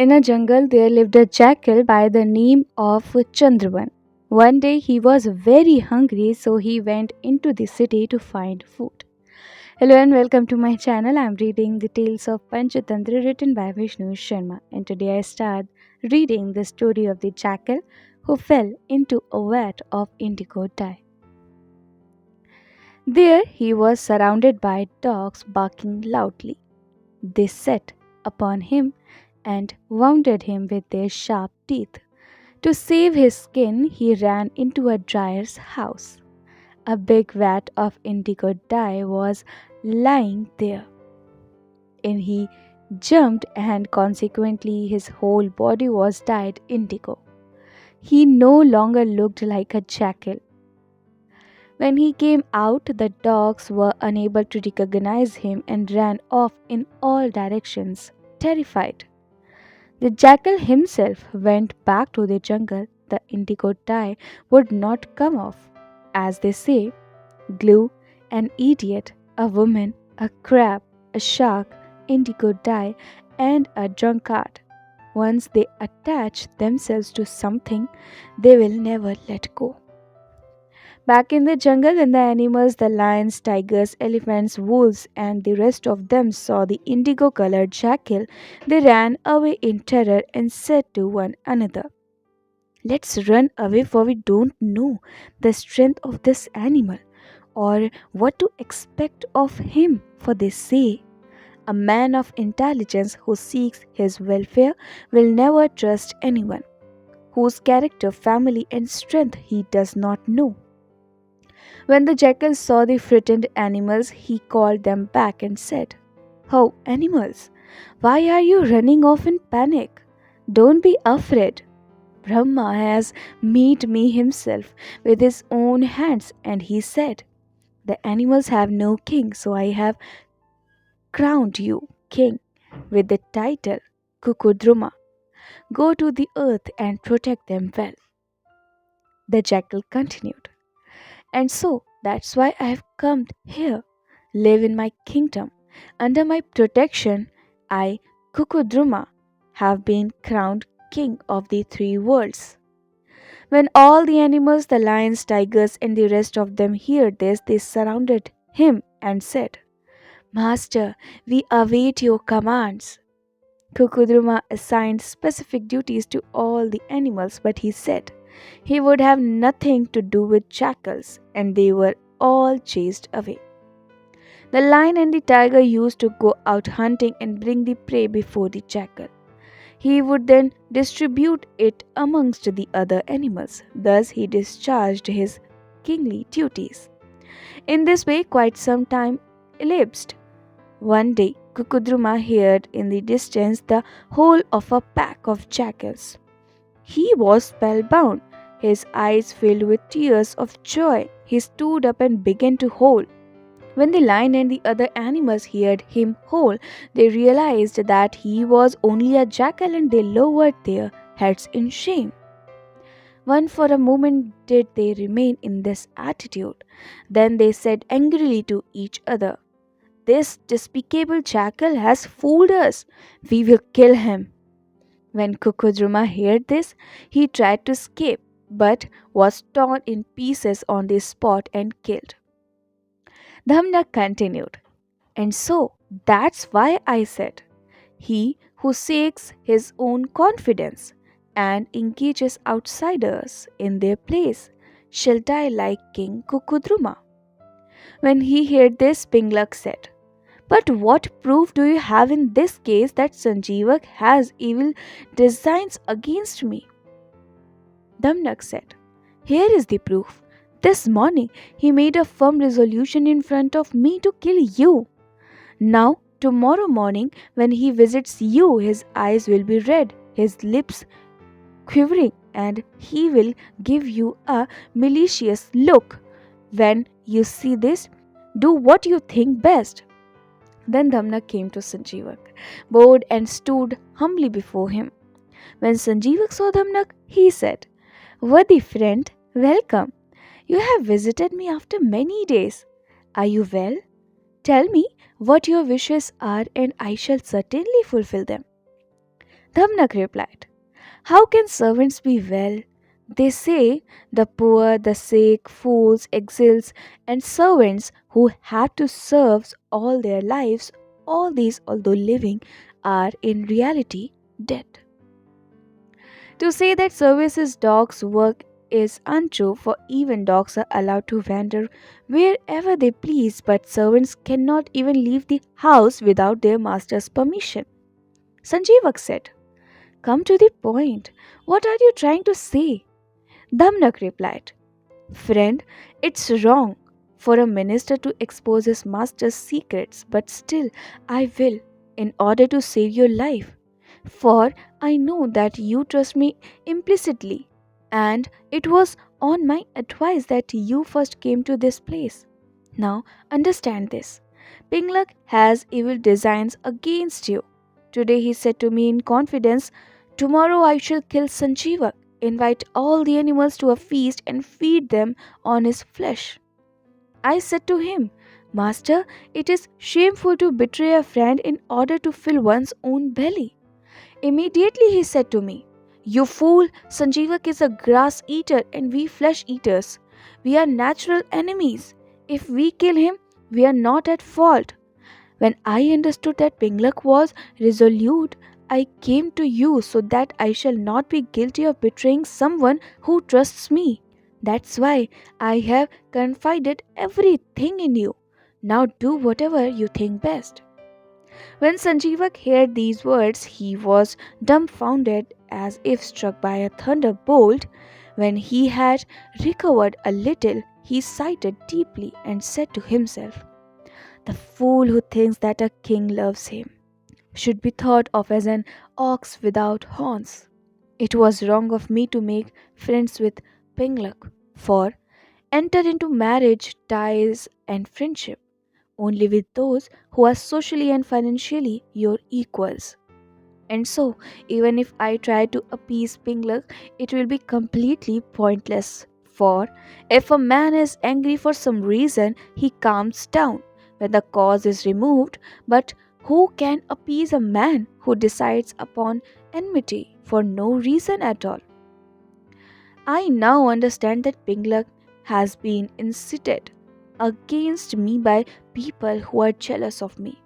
In a jungle, there lived a jackal by the name of Chandravan. One day he was very hungry, so he went into the city to find food. Hello and welcome to my channel. I'm reading the tales of Panchatantra written by Vishnu Sharma, and today I start reading the story of the jackal who fell into a vat of indigo dye. There he was surrounded by dogs barking loudly. They set upon him and wounded him with their sharp teeth. To save his skin, he ran into a dyer's house. A big vat of indigo dye was lying there, and he jumped, and consequently, his whole body was dyed indigo. He no longer looked like a jackal. When he came out, the dogs were unable to recognize him and ran off in all directions, terrified. The jackal himself went back to the jungle. The indigo dye would not come off. As they say, glue, an idiot, a woman, a crab, a shark, indigo dye, and a drunkard. Once they attach themselves to something, they will never let go. Back in the jungle, when the animals, the lions, tigers, elephants, wolves, and the rest of them saw the indigo colored jackal, they ran away in terror and said to one another, "Let's run away, for we don't know the strength of this animal or what to expect of him. For they say, a man of intelligence who seeks his welfare will never trust anyone whose character, family, and strength he does not know." When the jackal saw the frightened animals, he called them back and said, "Oh, animals, why are you running off in panic? Don't be afraid. Brahma has made me himself with his own hands, and he said, 'The animals have no king, so I have crowned you king with the title Kukudruma. Go to the earth and protect them well." The jackal continued, "And so that's why I have come here. Live in my kingdom. Under my protection, I, Kukudruma, have been crowned king of the three worlds." When all the animals, the lions, tigers, and the rest of them heard this, they surrounded him and said, "Master, we await your commands." Kukudruma assigned specific duties to all the animals, but he said he would have nothing to do with jackals, and they were all chased away. The lion and the tiger used to go out hunting and bring the prey before the jackal. He would then distribute it amongst the other animals. Thus, he discharged his kingly duties. In this way, quite some time elapsed. One day, Kukudruma heard in the distance the howl of a pack of jackals. He was spellbound. His eyes filled with tears of joy. He stood up and began to howl. When the lion and the other animals heard him howl, they realized that he was only a jackal, and they lowered their heads in shame. One for a moment did they remain in this attitude. Then they said angrily to each other, "This despicable jackal has fooled us. We will kill him." When Kukudruma heard this, he tried to escape, but was torn in pieces on the spot and killed. Dhamnak continued, "And so that's why I said, he who seeks his own confidence and engages outsiders in their place shall die like King Kukudruma." When he heard this, Pinglak said, "But what proof do you have in this case that Sanjeevak has evil designs against me?" Damnak said, "Here is the proof. This morning he made a firm resolution in front of me to kill you. Now, tomorrow morning, when he visits you, his eyes will be red, his lips quivering, and he will give you a malicious look. When you see this, do what you think best." Then Dhamnak came to Sanjeevak, bowed and stood humbly before him. When Sanjeevak saw Dhamnak, he said, "Worthy friend, welcome. You have visited me after many days. Are you well? Tell me what your wishes are, and I shall certainly fulfill them." Dhamnak replied, "How can servants be well? They say the poor, the sick, fools, exiles, and servants who had to serve all their lives, all these, although living, are in reality dead. To say that services dogs work is untrue, for even dogs are allowed to wander wherever they please, but servants cannot even leave the house without their master's permission." Sanjeevak said, "Come to the point. What are you trying to say?" Damnak replied, "Friend, it's wrong for a minister to expose his master's secrets, but still I will, in order to save your life. For I know that you trust me implicitly, and it was on my advice that you first came to this place. Now understand this. Pinglak has evil designs against you. Today he said to me in confidence, 'Tomorrow I shall kill Sanjeevak, invite all the animals to a feast and feed them on his flesh.' I said to him, 'Master, it is shameful to betray a friend in order to fill one's own belly.' Immediately he said to me, 'You fool, Sanjeevak is a grass eater and we flesh eaters. We are natural enemies. If we kill him, we are not at fault.' When I understood that Pinglak was resolute, I came to you so that I shall not be guilty of betraying someone who trusts me. That's why I have confided everything in you. Now do whatever you think best." When Sanjeevak heard these words, he was dumbfounded as if struck by a thunderbolt. When he had recovered a little, he sighed deeply and said to himself, "The fool who thinks that a king loves him should be thought of as an ox without horns. It was wrong of me to make friends with Pinglak, for enter into marriage ties and friendship only with those who are socially and financially your equals. And so, even if I try to appease Pinglak, it will be completely pointless. For if a man is angry for some reason, he calms down when the cause is removed. But who can appease a man who decides upon enmity for no reason at all? I now understand that Pinglak has been incited against me by people who are jealous of me.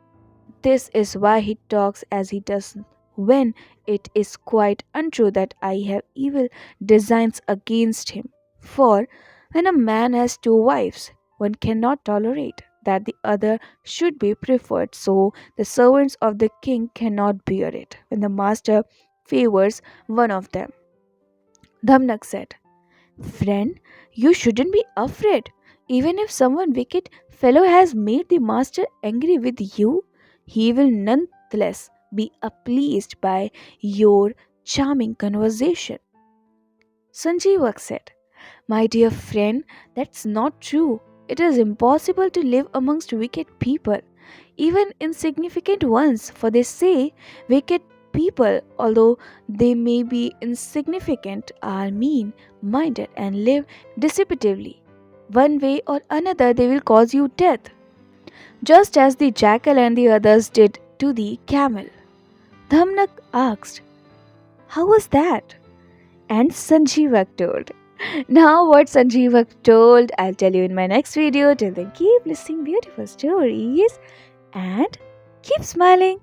This is why he talks as he does, when it is quite untrue that I have evil designs against him. For when a man has two wives, one cannot tolerate that the other should be preferred, so the servants of the king cannot bear it when the master favors one of them." Dhamnak said, "Friend, you shouldn't be afraid. Even if someone wicked fellow has made the master angry with you, he will nonetheless be pleased by your charming conversation." Sanjeevak said, "My dear friend, that's not true. It is impossible to live amongst wicked people, even insignificant ones, for they say wicked people, although they may be insignificant, are mean minded and live deceptively. One way or another, they will cause you death, just as the jackal and the others did to the camel." Dhamnak asked, "How was that?" And Sanjeevak told. Now, what Sanjeevak told, I'll tell you in my next video. Till then, keep listening beautiful stories and keep smiling.